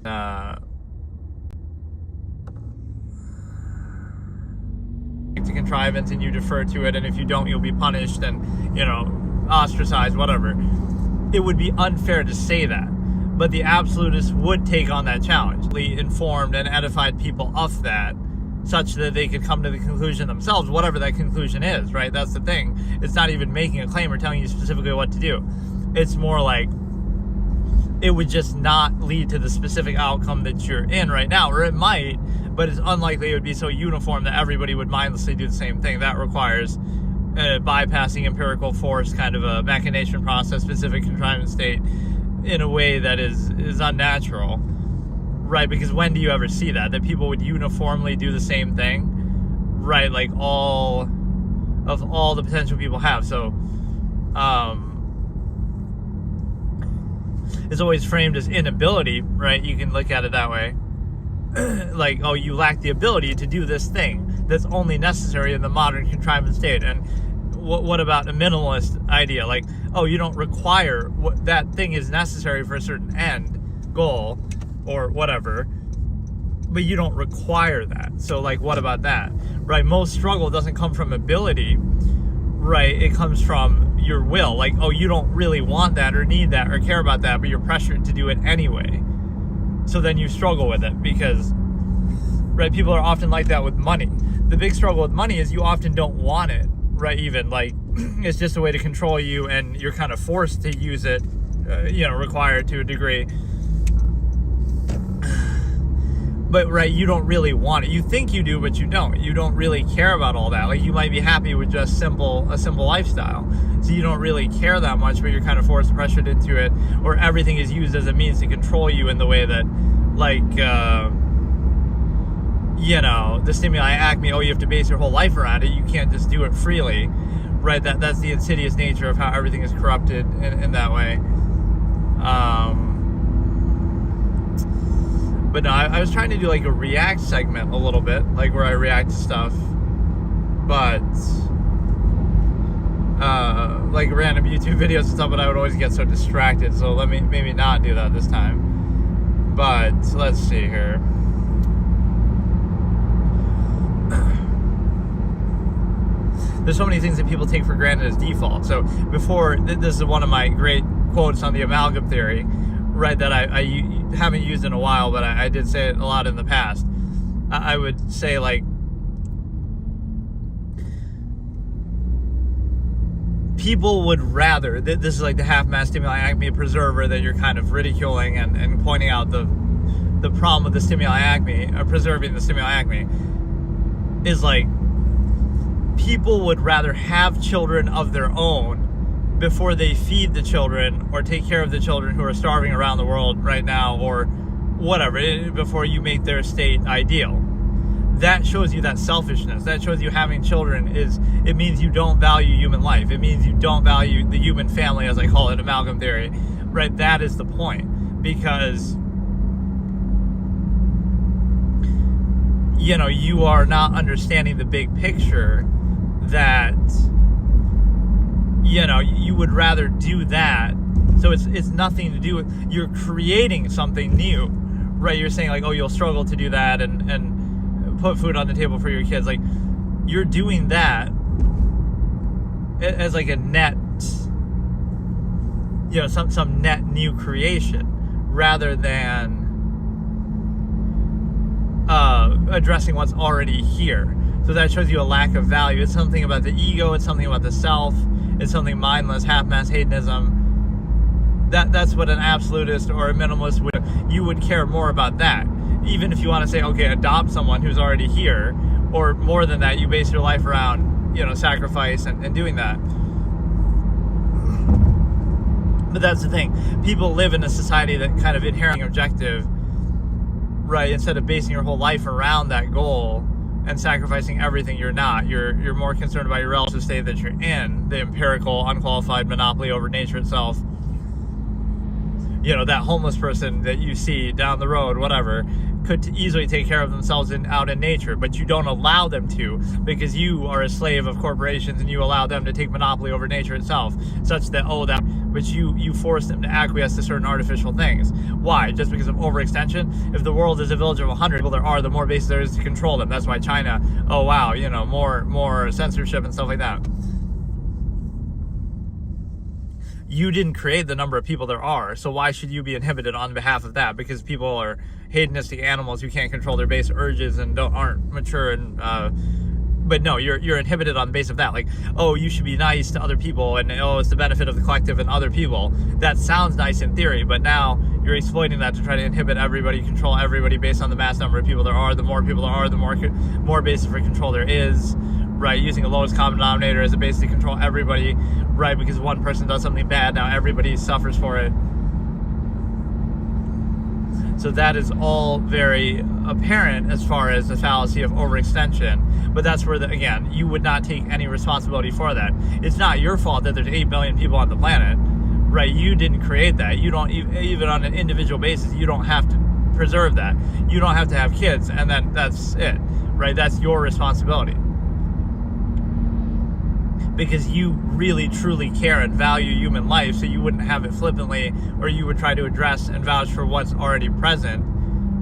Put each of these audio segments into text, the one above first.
to contrivance and you defer to it, and if you don't, you'll be punished and, you know, ostracized, whatever. It would be unfair to say that. But the absolutists would take on that challenge. Informed and edified people of that, such that they could come to the conclusion themselves, whatever that conclusion is, right? That's the thing. It's not even making a claim or telling you specifically what to do. It's more like it would just not lead to the specific outcome that you're in right now, or it might, but it's unlikely it would be so uniform that everybody would mindlessly do the same thing. That requires bypassing empirical force, kind of a machination process, specific contrivance state, in a way that is unnatural, right? Because when do you ever see that people would uniformly do the same thing, right? Like all the potential people have. So it's always framed as inability, right? You can look at it that way. Like, oh, you lack the ability to do this thing that's only necessary in the modern contrivance state. And what about a minimalist idea? Like, oh, you don't require what that thing is necessary for a certain end goal or whatever, but you don't require that. So, like, what about that, right? Most struggle doesn't come from ability, right? It comes from your will. Like, oh, you don't really want that or need that or care about that, but you're pressured to do it anyway. So then you struggle with it because, right, people are often like that with money. The big struggle with money is you often don't want it, right? Even like it's just a way to control you and you're kind of forced to use it, required to a degree. But, right, you don't really want it. You think you do, but you don't. You don't really care about all that. Like, you might be happy with just a simple lifestyle. So you don't really care that much, but you're kind of forced, pressured into it. Or everything is used as a means to control you in the way that, like, the stimuli acme, you have to base your whole life around it. You can't just do it freely, right? That's the insidious nature of how everything is corrupted in that way. But no, I was trying to do like a react segment a little bit, like where I react to stuff, but like random YouTube videos and stuff, but I would always get so distracted, so let me maybe not do that this time. But let's see here. There's so many things that people take for granted as default. So before, this is one of my great quotes on the amalgam theory, right, that I haven't used in a while, but I did say it a lot in the past. I would say, like, people would rather, this is like the half-mass stimuli acme preserver that you're kind of ridiculing and pointing out the problem with the stimuli acme, preserving the stimuli acme, is like, people would rather have children of their own before they feed the children or take care of the children who are starving around the world right now or whatever, before you make their state ideal. That shows you that selfishness. That shows you having children it means you don't value human life. It means you don't value the human family, as I call it, amalgam theory, right? That is the point, because you are not understanding the big picture that you would rather do that. So it's nothing to do with, you're creating something new, right? You're saying like, oh, you'll struggle to do that and put food on the table for your kids. Like, you're doing that as like a net, some net new creation, rather than addressing what's already here. So that shows you a lack of value. It's something about the ego. It's something about the self. It's something mindless, half-mass hedonism. That's what an absolutist or a minimalist would care more about that. Even if you want to say, okay, adopt someone who's already here, or more than that, you base your life around, sacrifice and doing that. But that's the thing. People live in a society that kind of inherently objective, right? Instead of basing your whole life around that goal and sacrificing everything, you're not. You're more concerned about your relative state that you're in, the empirical, unqualified monopoly over nature itself. That homeless person that you see down the road, whatever, could easily take care of themselves out in nature, but you don't allow them to, because you are a slave of corporations and you allow them to take monopoly over nature itself, such that, that but you force them to acquiesce to certain artificial things. Why? Just because of overextension? If the world is a village of 100 people there are, the more bases there is to control them. That's why China, oh wow, more censorship and stuff like that. You didn't create the number of people there are, so why should you be inhibited on behalf of that? Because people are hedonistic animals who can't control their base urges and aren't mature and but no, you're inhibited on the basis of that. Like, oh, you should be nice to other people, and oh, it's the benefit of the collective and other people. That sounds nice in theory, but now you're exploiting that to try to inhibit everybody, control everybody based on the mass number of people there are. The more people there are, the more basis for control there is, right? Using a lowest common denominator as a basis to control everybody, right? Because one person does something bad, now everybody suffers for it. So that is all very apparent as far as the fallacy of overextension. But that's where, again, you would not take any responsibility for that. It's not your fault that there's 8 billion people on the planet, right? You didn't create that. You don't, even on an individual basis, you don't have to preserve that. You don't have to have kids, and then that's it, right? That's your responsibility. Because you really, truly care and value human life, so you wouldn't have it flippantly, or you would try to address and vouch for what's already present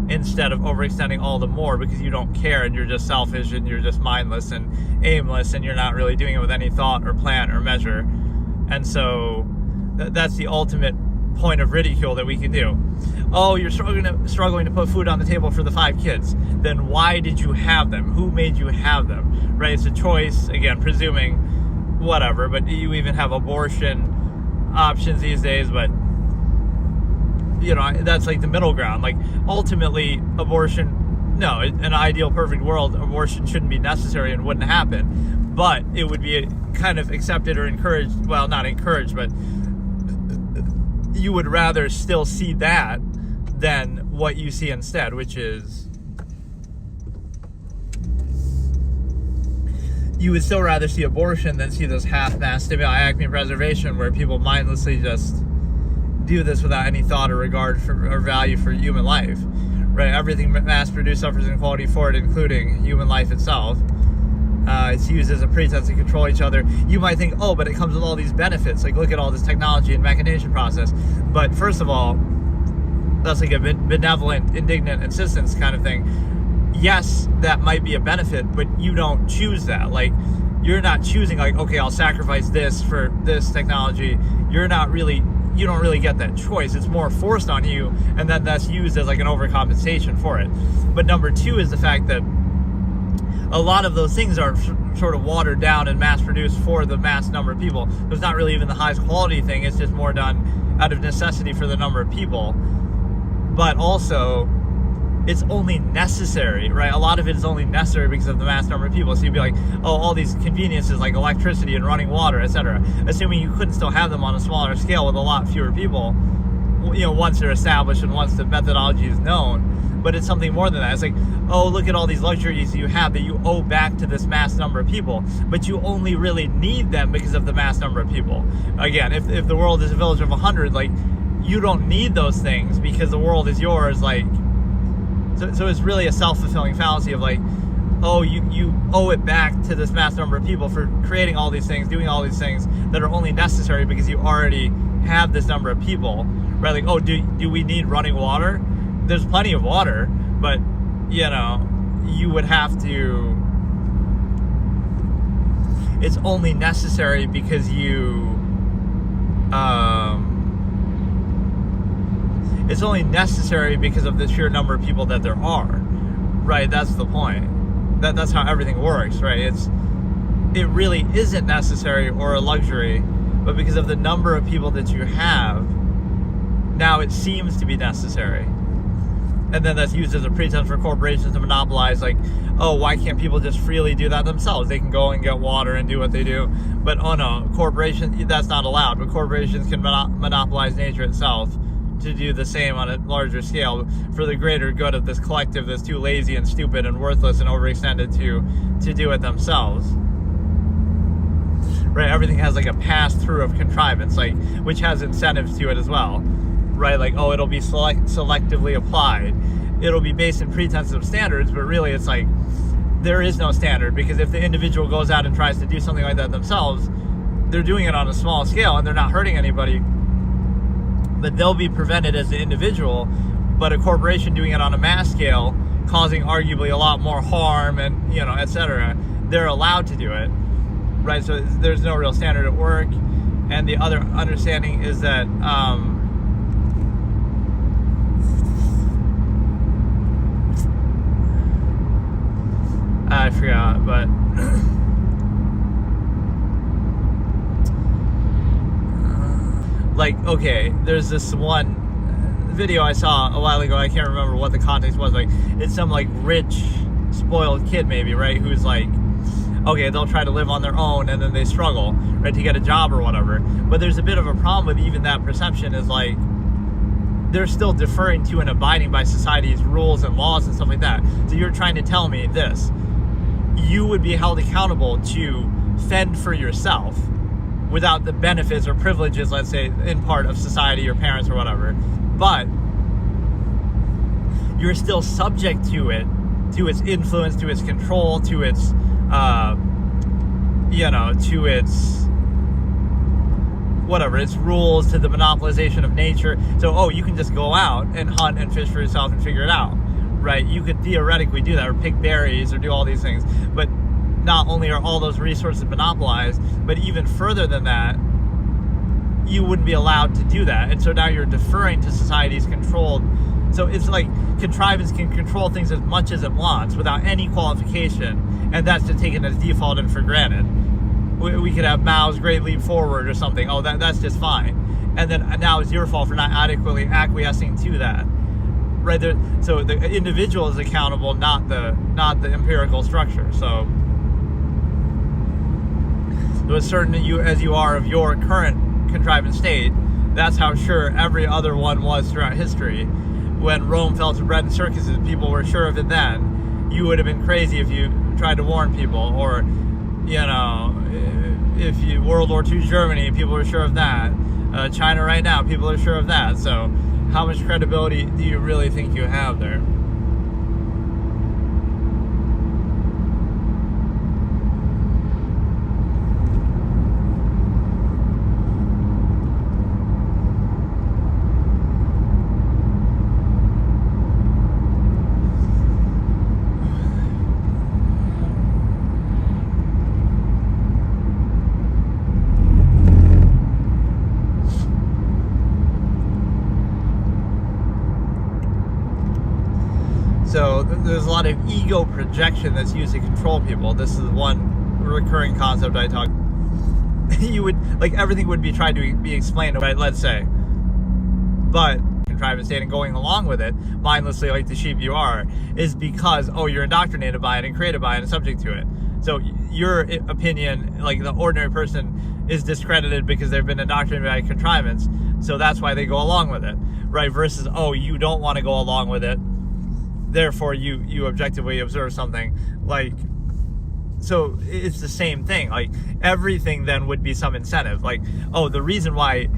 instead of overextending all the more because you don't care and you're just selfish and you're just mindless and aimless and you're not really doing it with any thought or plan or measure. And so that's the ultimate point of ridicule that we can do. Oh, you're struggling to put food on the table for the 5 kids. Then why did you have them? Who made you have them? Right? It's a choice, again, presuming whatever, but you even have abortion options these days, but that's like the middle ground. Like, ultimately, abortion, no, in an ideal perfect world, abortion shouldn't be necessary and wouldn't happen, but it would be kind of accepted or encouraged, well, not encouraged, but you would rather still see that than what you see instead, which is you would still rather see abortion than see this half-mass stimuli preservation where people mindlessly just do this without any thought or regard for, or value for human life, right? Everything mass-produced suffers inequality for it, including human life itself. It's used as a pretense to control each other. You might think, oh, but it comes with all these benefits. Like, look at all this technology and machination process. But first of all, that's like a benevolent, indignant insistence kind of thing. Yes, that might be a benefit, but you don't choose that. Like, you're not choosing, like, okay, I'll sacrifice this for this technology. You don't really get that choice. It's more forced on you, and then that's used as like an overcompensation for it. But number 2 is the fact that a lot of those things are sort of watered down and mass-produced for the mass number of people. It's not really even the highest quality thing. It's just more done out of necessity for the number of people. But also, it's only necessary, right? A lot of it is only necessary because of the mass number of people. So you'd be like, oh, all these conveniences like electricity and running water, etc. Assuming you couldn't still have them on a smaller scale with a lot fewer people, once they're established and once the methodology is known. But it's something more than that. It's like, oh, look at all these luxuries you have that you owe back to this mass number of people, but you only really need them because of the mass number of people. Again, if the world is a village of 100, like, you don't need those things because the world is yours, like. So it's really a self-fulfilling fallacy of like, oh, you owe it back to this mass number of people for creating all these things, doing all these things that are only necessary because you already have this number of people, right? Like, oh, do we need running water? There's plenty of water, but, you would have to, it's only necessary because it's only necessary because of the sheer number of people that there are, right? That's the point. That's how everything works, right? It really isn't necessary or a luxury, but because of the number of people that you have, now it seems to be necessary. And then that's used as a pretense for corporations to monopolize, like, oh, why can't people just freely do that themselves? They can go and get water and do what they do. But, oh no, corporations, that's not allowed. But corporations can monopolize nature itself to do the same on a larger scale for the greater good of this collective that's too lazy and stupid and worthless and overextended to do it themselves. Right? Everything has like a pass-through of contrivance, like, which has incentives to it as well. Right? Like, oh, it'll be selectively applied. It'll be based in pretenses of standards, but really it's like there is no standard, because if the individual goes out and tries to do something like that themselves, they're doing it on a small scale and they're not hurting anybody, but they'll be prevented as an individual, but a corporation doing it on a mass scale, causing arguably a lot more harm and, etc., they're allowed to do it, right? So there's no real standard at work. And the other understanding is that I forgot, but like, okay, there's this one video I saw a while ago. I can't remember what the context was. Like, it's some like rich, spoiled kid, maybe, right? Who's like, okay, they'll try to live on their own and then they struggle, right, to get a job or whatever. But there's a bit of a problem with even that perception, is like, they're still deferring to and abiding by society's rules and laws and stuff like that. So you're trying to tell me this: you would be held accountable to fend for yourself without the benefits or privileges, let's say, in part of society, your parents or whatever, but you're still subject to it, to its influence, to its control, to its to its whatever, its rules, to the monopolization of nature. So, you can just go out and hunt and fish for yourself and figure it out, right? You could theoretically do that, or pick berries, or do all these things. But not only are all those resources monopolized, but even further than that, you wouldn't be allowed to do that. And so now you're deferring to society's controlled. So it's like Contrivance can control things as much as it wants without any qualification, and that's just taken as default and for granted. We could have Mao's Great Leap Forward or something. That's just fine. And then now it's your fault for not adequately acquiescing to that, right? So the individual is accountable, not the empirical structure. So as certain as you are of your current contrivance state, that's how sure every other one was throughout history. When Rome fell to bread and circuses, people were sure of it then. You would have been crazy if you tried to warn people. Or, if World War II Germany, people were sure of that. China right now, people are sure of that. So how much credibility do you really think you have there? So there's a lot of ego projection that's used to control people. This is one recurring concept I talk. You would, like, everything would be tried to be explained, right? Let's say, but contrivance state and going along with it mindlessly, like the sheep you are, is because you're indoctrinated by it and created by it and subject to it. So your opinion, like the ordinary person, is discredited because they've been indoctrinated by contrivance. So that's why they go along with it, right? Versus, you don't want to go along with it, therefore you objectively observe something. Like, so it's the same thing. Like, everything then would be some incentive. Like, the reason why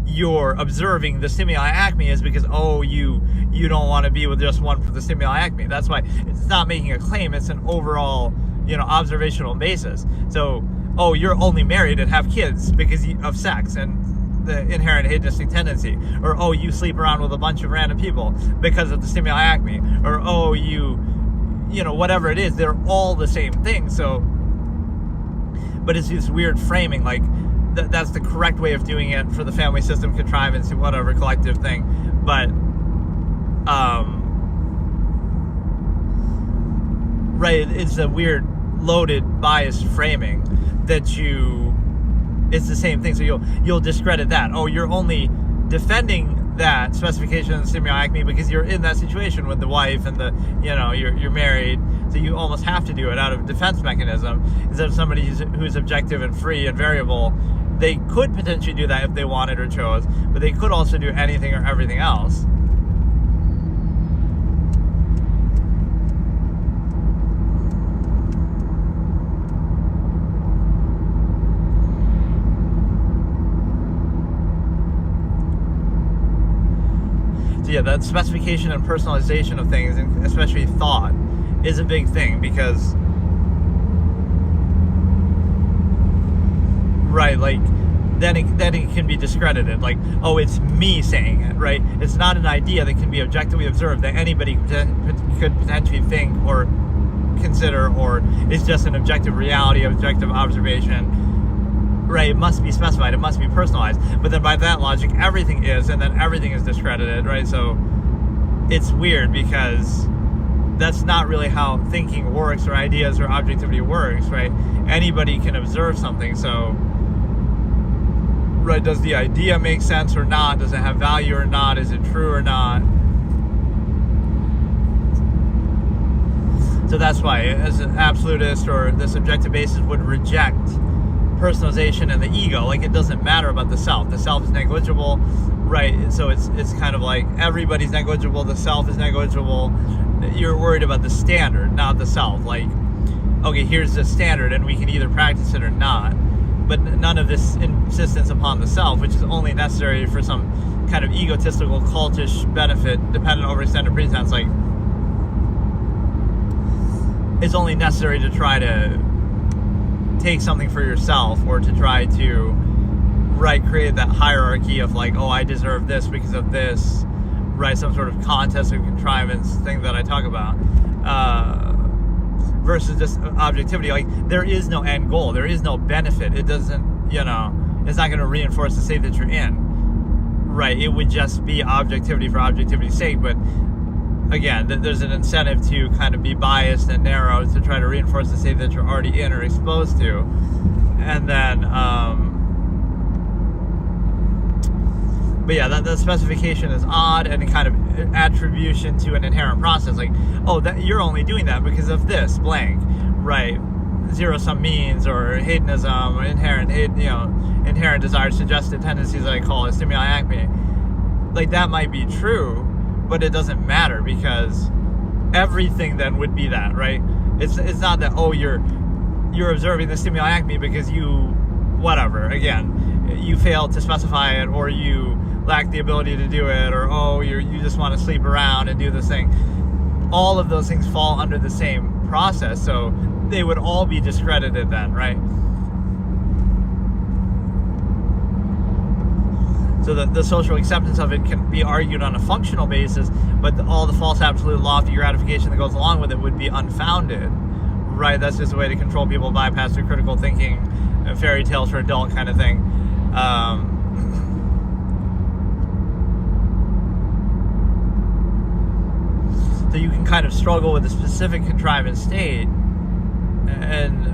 you're observing the stimuli acme is because you don't want to be with just one for the stimuli acme. That's why it's not making a claim, it's an overall observational basis. So you're only married and have kids because of sex and the inherent hedonistic tendency, or you sleep around with a bunch of random people because of the stimuli acme, or you whatever it is, they're all the same thing. So, but it's this weird framing, like that's the correct way of doing it for the family system, contrivance, whatever collective thing. But right, it's a weird loaded biased framing that it's the same thing. So you'll discredit that. You're only defending that specification of the stimuli acme because you're in that situation with the wife and you're married. So you almost have to do it out of defense mechanism instead of somebody who's objective and free and variable. They could potentially do that if they wanted or chose, but they could also do anything or everything else. Yeah, that specification and personalization of things, and especially thought, is a big thing because, right, like, then it can be discredited. Like, oh, it's me saying it, right? It's not an idea that can be objectively observed that anybody could potentially think or consider, or is just an objective reality, objective observation, right? It must be specified, it must be personalized. But then by that logic, everything is, and then everything is discredited, right? So it's weird, because that's not really how thinking works, or ideas or objectivity works, right? Anybody can observe something. So, right, does the idea make sense or not? Does it have value or not? Is it true or not? So that's why, as an absolutist or the subjective basis would reject personalization and the ego. Like, it doesn't matter about the self. The self is negligible, right? So it's kind of like everybody's negligible, the self is negligible. You're worried about the standard, not the self. Like, okay, here's the standard, and we can either practice it or not. But none of this insistence upon the self, which is only necessary for some kind of egotistical, cultish benefit, dependent over extended pretense, like, is only necessary to try to take something for yourself, or to try to, right, create that hierarchy of like, oh, I deserve this because of this, right? Some sort of contest or contrivance thing that I talk about, versus just objectivity. Like, there is no end goal, there is no benefit. It doesn't, it's not going to reinforce the state that you're in, right? It would just be objectivity for objectivity's sake. But again, there's an incentive to kind of be biased and narrow to try to reinforce the state that you're already in or exposed to. And then, but yeah, that specification is odd, and a kind of attribution to an inherent process. Like, oh, that you're only doing that because of this blank, right? Zero-sum means, or hedonism, or inherent desires, suggested tendencies that I call it, stimuli acme. Like, that might be true, but it doesn't matter, because everything then would be that, right? It's not that, oh, you're observing the stimuli acme because you, whatever, again, you failed to specify it, or you lack the ability to do it, or oh, you just want to sleep around and do this thing. All of those things fall under the same process, so they would all be discredited then, right? So the social acceptance of it can be argued on a functional basis, but all the false absolute lofty gratification that goes along with it would be unfounded, right? That's just a way to control people, bypass their critical thinking, fairy tales for adult kind of thing. So you can kind of struggle with a specific contrivance state and,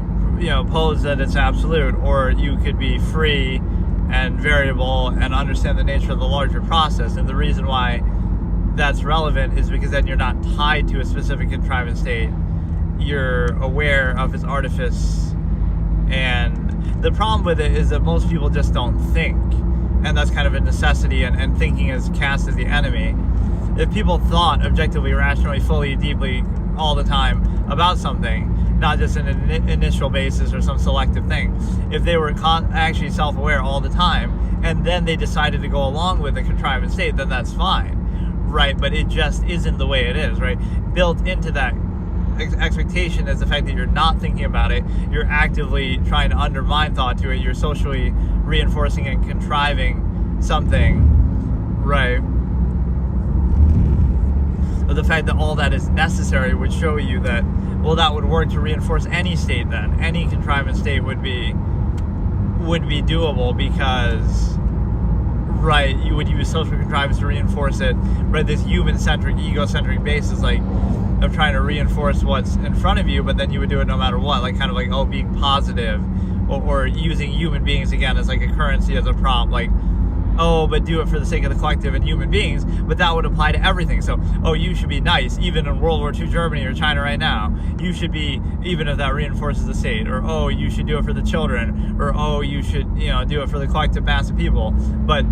pose that it's absolute, or you could be free and variable and understand the nature of the larger process. And the reason why that's relevant is because then you're not tied to a specific contrivance state. You're aware of its artifice. And the problem with it is that most people just don't think. And that's kind of a necessity, and thinking is cast as the enemy. If people thought objectively, rationally, fully, deeply, all the time about something, not just an initial basis or some selective thing, if they were actually self-aware all the time, and then they decided to go along with the contrivance state, then that's fine, right? But it just isn't the way it is, right? Built into that expectation is the fact that you're not thinking about it, you're actively trying to undermine thought to it, you're socially reinforcing and contriving something, right? But the fact that all that is necessary would show you that, well, that would work to reinforce any state then. Any contrivance state would be doable, because, right, you would use social contrivance to reinforce it, right? This human-centric, egocentric basis, like, of trying to reinforce what's in front of you, but then you would do it no matter what, like, kind of like, oh, being positive, or using human beings, again, as like a currency, as a prompt, like, oh, but do it for the sake of the collective and human beings, but that would apply to everything. So, oh, you should be nice, even in World War II Germany or China right now. You should be, even if that reinforces the state. Or, oh, you should do it for the children. Or, oh, you should, do it for the collective mass of people. But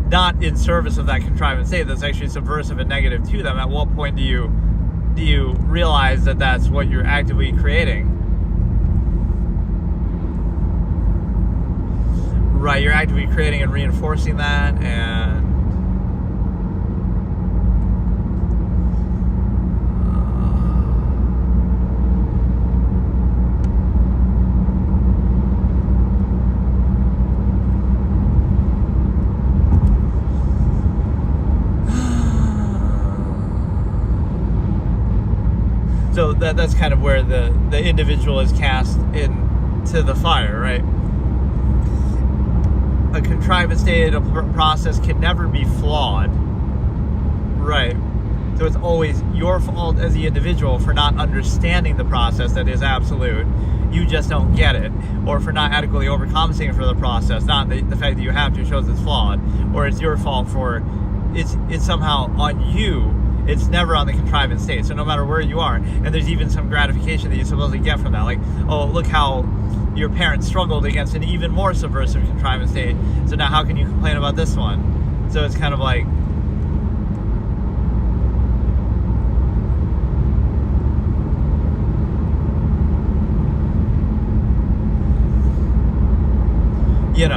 not in service of that contrivance state that's actually subversive and negative to them. At what point do you realize that that's what you're actively creating? Right, you're actively creating and reinforcing that, and that's kind of where the individual is cast into the fire, right? A contrivance state, a process can never be flawed, right? So it's always your fault as the individual for not understanding the process that is absolute. You just don't get it. Or for not adequately overcompensating for the process. Not the fact that you have to shows it's flawed. Or it's your fault for it's somehow on you. It's never on the contrivance state. So no matter where you are, and there's even some gratification that you supposedly get from that. Like, oh, look how your parents struggled against an even more subversive contrivance state. So now how can you complain about this one? So it's kind of like,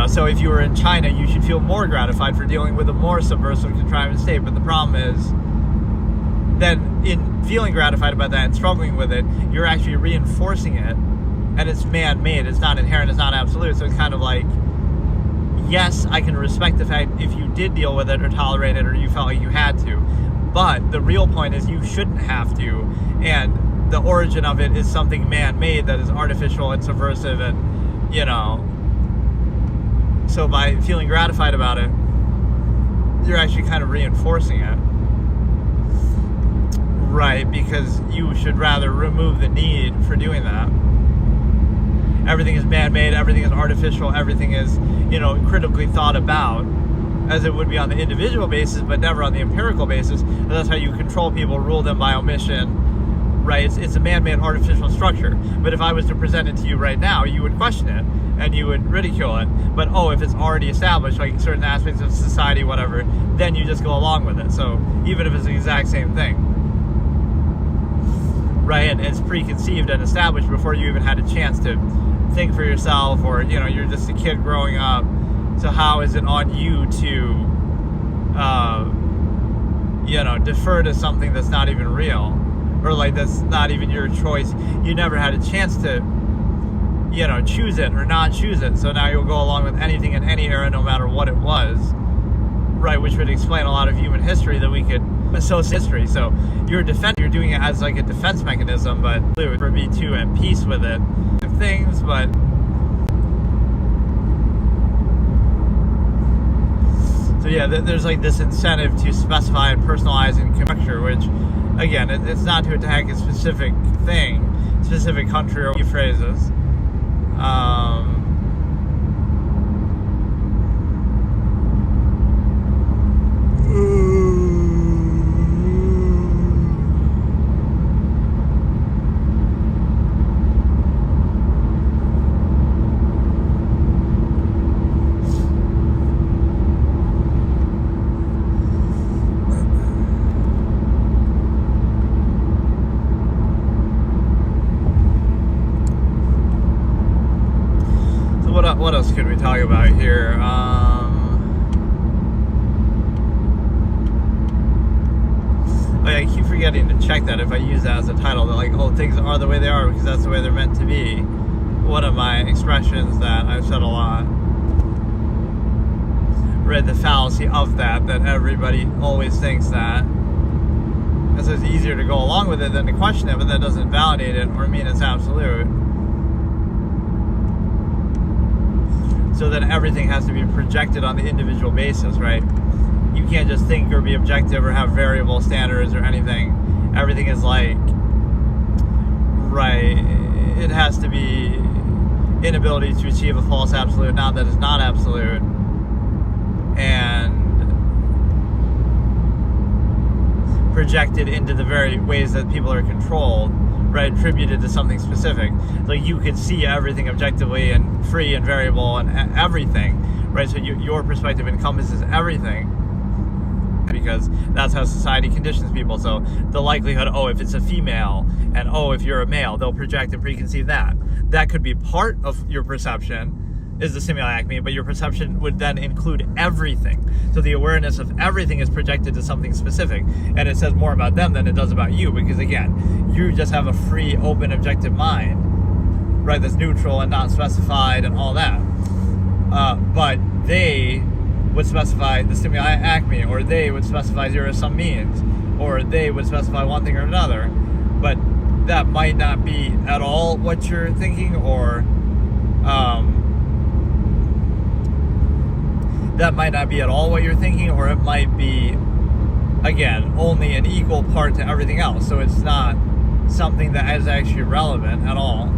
so if you were in China, you should feel more gratified for dealing with a more subversive contrivance state. But the problem is, then in feeling gratified about that and struggling with it, you're actually reinforcing it, and it's man-made. It's not inherent. It's not absolute. So it's kind of like, yes, I can respect the fact if you did deal with it or tolerate it or you felt like you had to. But the real point is you shouldn't have to. And the origin of it is something man-made that is artificial and subversive and, So by feeling gratified about it, you're actually kind of reinforcing it. Right, because you should rather remove the need for doing that. Everything is man-made, everything is artificial, everything is, critically thought about, as it would be on the individual basis, but never on the empirical basis. And that's how you control people, rule them by omission. Right, it's a man-made artificial structure. But if I was to present it to you right now, you would question it and you would ridicule it. But if it's already established, like certain aspects of society, whatever, then you just go along with it. So even if it's the exact same thing, right, and it's preconceived and established before you even had a chance to think for yourself, or you're just a kid growing up. So how is it on you to defer to something that's not even real? Or like that's not even your choice. You never had a chance to, choose it or not choose it. So now you'll go along with anything in any era, no matter what it was, right? Which would explain a lot of human history that we could associate history. So you're doing it as like a defense mechanism, but for be too at peace with it, things. But so yeah, there's like this incentive to specify and personalize and structure, which, again, it's not to attack a specific thing, specific country or phrases. What else could we talk about here? I keep forgetting to check that if I use that as a title, that like, things are the way they are because that's the way they're meant to be. One of my expressions that I've said a lot. Read the fallacy of that everybody always thinks that. And so it's easier to go along with it than to question it, but that doesn't validate it or mean it's absolute. So then everything has to be projected on the individual basis, right? You can't just think or be objective or have variable standards or anything. Everything is like, right, it has to be inability to achieve a false absolute, now that is not absolute, and projected into the very ways that people are controlled, right, attributed to something specific. Like you could see everything objectively and free and variable and everything, right? So your perspective encompasses everything because that's how society conditions people. So the likelihood, if it's a female and if you're a male, they'll project and preconceive that. That could be part of your perception is the stimuli acme, but your perception would then include everything. So the awareness of everything is projected to something specific, and it says more about them than it does about you, because again, you just have a free, open, objective mind, right, that's neutral and not specified and all that. But they would specify the stimuli acme, or they would specify zero sum means, or they would specify one thing or another. But that might not be at all what you're thinking, or that might not be at all what you're thinking, or it might be, again, only an equal part to everything else. So it's not something that is actually relevant at all.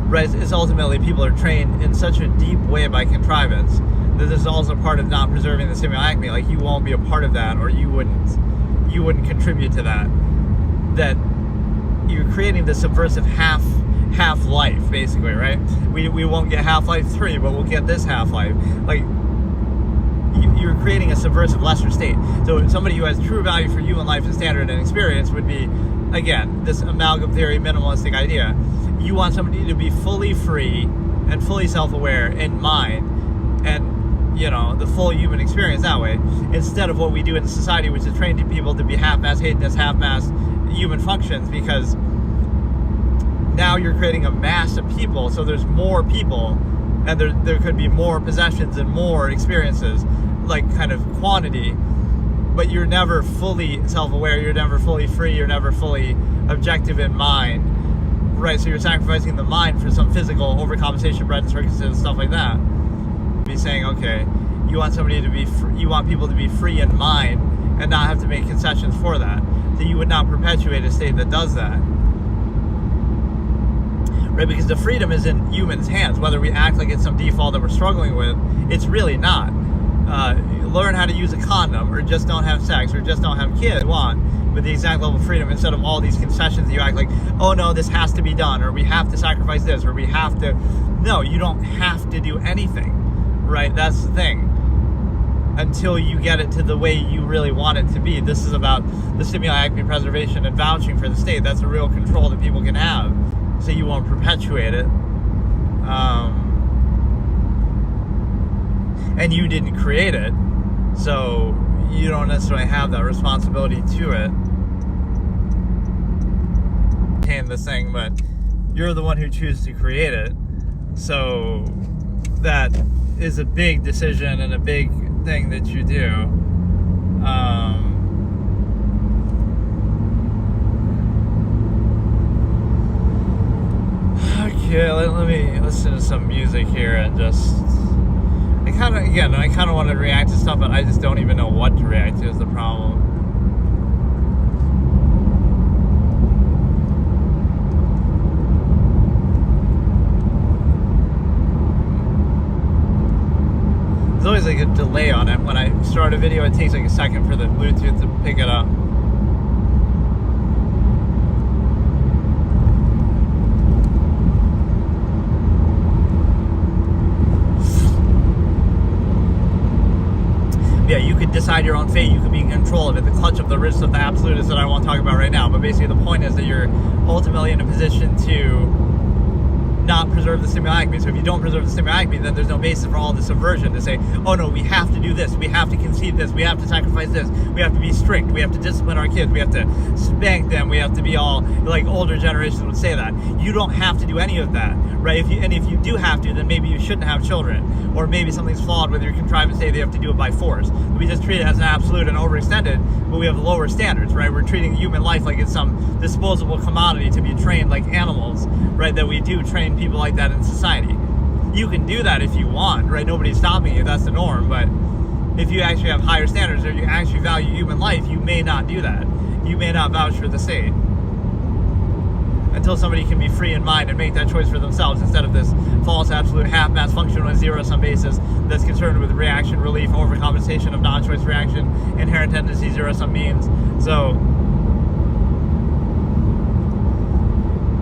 Right, it's ultimately people are trained in such a deep way by contrivance that this is also part of not preserving the simulacrum. Like, you won't be a part of that, or you wouldn't contribute to that. That you're creating the subversive half-life, basically, right? We won't get Half-Life 3, but we'll get this Half-Life. Like, you're creating a subversive lesser state. So somebody who has true value for human life and standard and experience would be, again, this amalgam theory, minimalistic idea. You want somebody to be fully free and fully self-aware in mind, and, you know, the full human experience that way, instead of what we do in society, which is training people to be half-mass hedonists, half-mass human functions, because now you're creating a mass of people, so there's more people, and there could be more possessions and more experiences, like, kind of quantity, but you're never fully self-aware, you're never fully free, you're never fully objective in mind. Right, so you're sacrificing the mind for some physical overcompensation, bread and circuses, stuff like that. Be saying, okay, you want somebody to be free, you want people to be free in mind and not have to make concessions for that. So you would not perpetuate a state that does that. Right, because the freedom is in humans' hands. Whether we act like it's some default that we're struggling with, it's really not. Learn how to use a condom, or just don't have sex, or just don't have kids. With the exact level of freedom, instead of all these concessions, you act like, oh no, this has to be done, or we have to sacrifice this, or we have to. No, you don't have to do anything, right? That's the thing. Until you get it to the way you really want it to be. This is about the simulacrum preservation and vouching for the state. That's a real control that people can have, so you won't perpetuate it. And you didn't create it, so you don't necessarily have that responsibility to it. This thing, but you're the one who chooses to create it, so that is a big decision and a big thing that you do. Okay, let me listen to some music here and just. I kind of want to react to stuff, but I just don't even know what to react to is the problem. There's always like a delay on it. When I start a video, it takes like a second for the Bluetooth to pick it up. Yeah, you could decide your own fate. You could be in control of it. The clutch of the wrist of the absolutist that I won't talk about right now. But basically the point is that you're ultimately in a position to not preserve the simulacrum. So if you don't preserve the simulacrum, then there's no basis for all the subversion to say, oh no, we have to do this, we have to concede this, we have to sacrifice this, we have to be strict, we have to discipline our kids, we have to spank them, we have to be all, like older generations would say that. You don't have to do any of that, right? If you do have to, then maybe you shouldn't have children, or maybe something's flawed with your contrivance, say they have to do it by force. We just treat it as an absolute and overextended, but we have lower standards, right? We're treating human life like it's some disposable commodity to be trained like animals, right? That we do train people like that in society. You can do that if you want, right? Nobody's stopping you, that's the norm, but if you actually have higher standards or you actually value human life, you may not do that. You may not vouch for the state until somebody can be free in mind and make that choice for themselves instead of this false absolute half-mass function on a zero-sum basis that's concerned with reaction, relief, overcompensation of non-choice reaction, inherent tendency, zero-sum means. So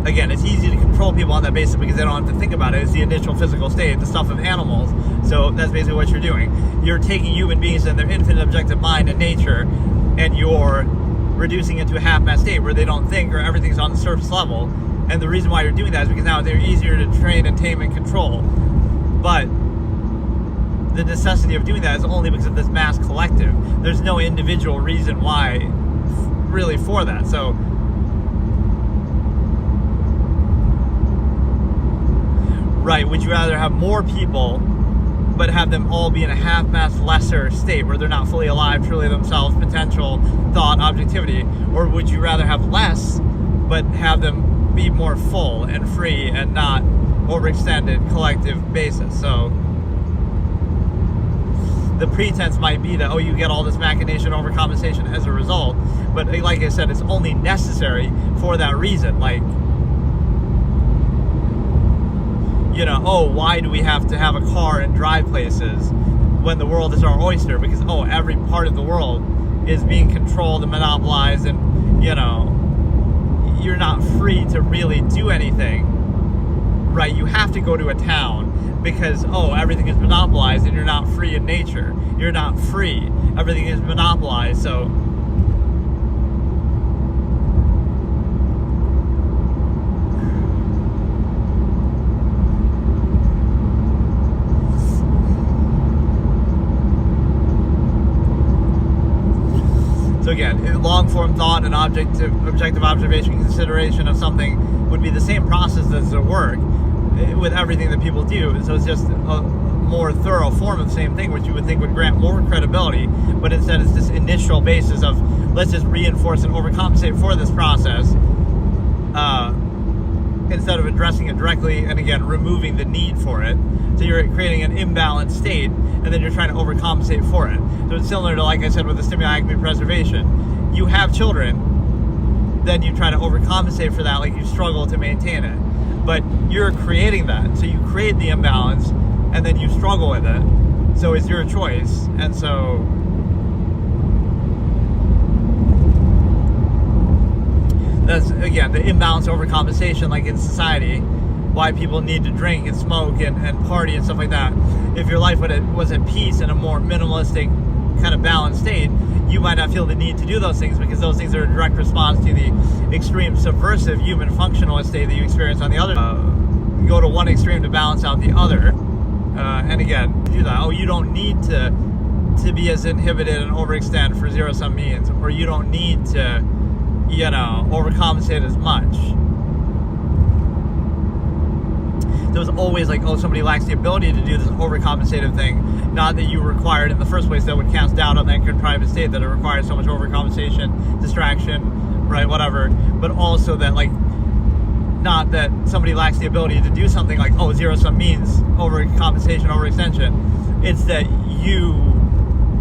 again, it's easy to control people on that basis because they don't have to think about it. It's the initial physical state, the stuff of animals. So that's basically what you're doing. You're taking human beings and their infinite objective mind and nature, and you're reducing it to a half-mass state where they don't think or everything's on the surface level. And the reason why you're doing that is because now they're easier to train and tame and control. But the necessity of doing that is only because of this mass collective. There's no individual reason why really for that. So right, would you rather have more people but have them all be in a half-mass lesser state where they're not fully alive, truly themselves, potential, thought, objectivity? Or would you rather have less but have them be more full and free and not overextended collective basis? So the pretense might be that, oh, you get all this machination, overcompensation as a result, but like I said, it's only necessary for that reason. Like, you know, oh, why do we have to have a car and drive places when the world is our oyster? Because, oh, every part of the world is being controlled and monopolized, and, you know, you're not free to really do anything, right? You have to go to a town because, oh, everything is monopolized and you're not free in nature. You're not free. Everything is monopolized, so... So again, long-form thought and objective observation consideration of something would be the same process as the work with everything that people do. So it's just a more thorough form of the same thing, which you would think would grant more credibility, but instead it's this initial basis of let's just reinforce and overcompensate for this process instead of addressing it directly and, again, removing the need for it. So you're creating an imbalanced state, and then you're trying to overcompensate for it. So it's similar to, like I said, with the stimuli acme preservation. You have children, then you try to overcompensate for that, like you struggle to maintain it. But you're creating that. So you create the imbalance, and then you struggle with it. So it's your choice. And so... that's, again, the imbalance overcompensation, like in society, why people need to drink and smoke and party and stuff like that. If your life was at peace in a more minimalistic kind of balanced state, you might not feel the need to do those things because those things are a direct response to the extreme subversive human functionalist state that you experience on the other. You go to one extreme to balance out the other. And again, do that. Oh, you don't need to be as inhibited and overextend for zero-sum means, or you don't need to, you know, overcompensate as much. There was always like, oh, somebody lacks the ability to do this overcompensative thing, not that you required in the first place. That would cast doubt on that contrivance state, that it requires so much overcompensation, distraction, right, whatever, but also that, like, not that somebody lacks the ability to do something like, oh, zero-sum means overcompensation, overextension. It's that you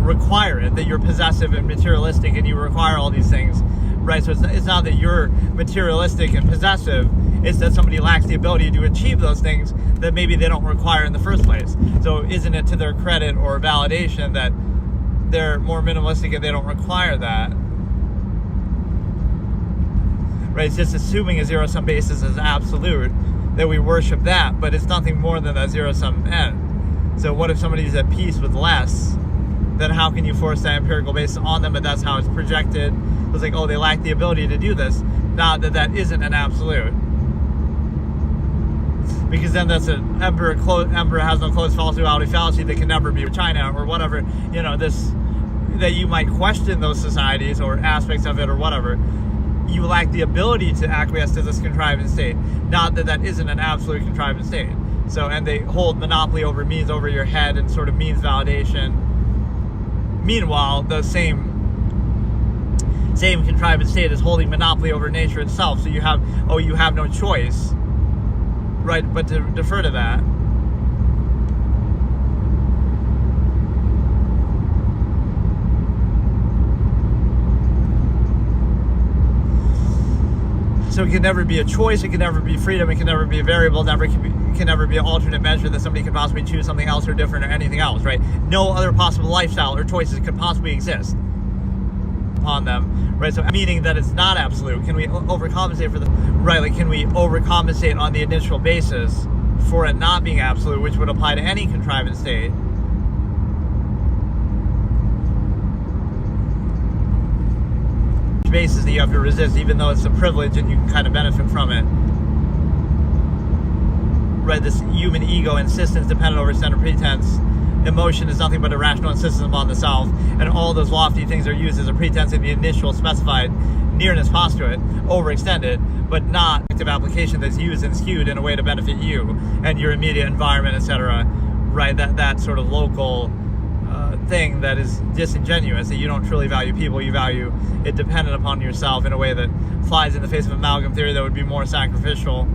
require it, that you're possessive and materialistic and you require all these things, right? So it's not that you're materialistic and possessive, it's that somebody lacks the ability to achieve those things that maybe they don't require in the first place. So isn't it to their credit or validation that they're more minimalistic and they don't require that? Right? It's just assuming a zero-sum basis is absolute, that we worship that, but it's nothing more than that zero-sum end. So what if somebody's at peace with less? Then how can you force that empirical basis on them? But that's how it's projected. It's like, oh, they lack the ability to do this. Not that that isn't an absolute. Because then that's an emperor has no closed false-duality fallacy that can never be China or whatever, you know, this, that you might question those societies or aspects of it or whatever. You lack the ability to acquiesce to this contrivance state. Not that that isn't an absolute contrivance state. So, and they hold monopoly over means over your head and sort of means validation. Meanwhile, the same contrivance state is holding monopoly over nature itself. So you have no choice, right, but to defer to that. So it can never be a choice, it can never be freedom, it can never be a variable, it can never be an alternate measure that somebody could possibly choose something else or different or anything else, right? No other possible lifestyle or choices could possibly exist upon them, right? So meaning that it's not absolute. Can we overcompensate for the, right, like can we overcompensate on the initial basis for it not being absolute, which would apply to any contrivance state? Basis that you have to resist, even though it's a privilege and you can kind of benefit from it, right? This human ego insistence dependent over center pretense emotion is nothing but a rational insistence upon the self, and all those lofty things are used as a pretense of the initial specified nearness postulate, overextended, but not active application that's used and skewed in a way to benefit you and your immediate environment, etc. Right? That sort of local thing that is disingenuous, that you don't truly value people, you value it dependent upon yourself in a way that flies in the face of amalgam theory that would be more sacrificial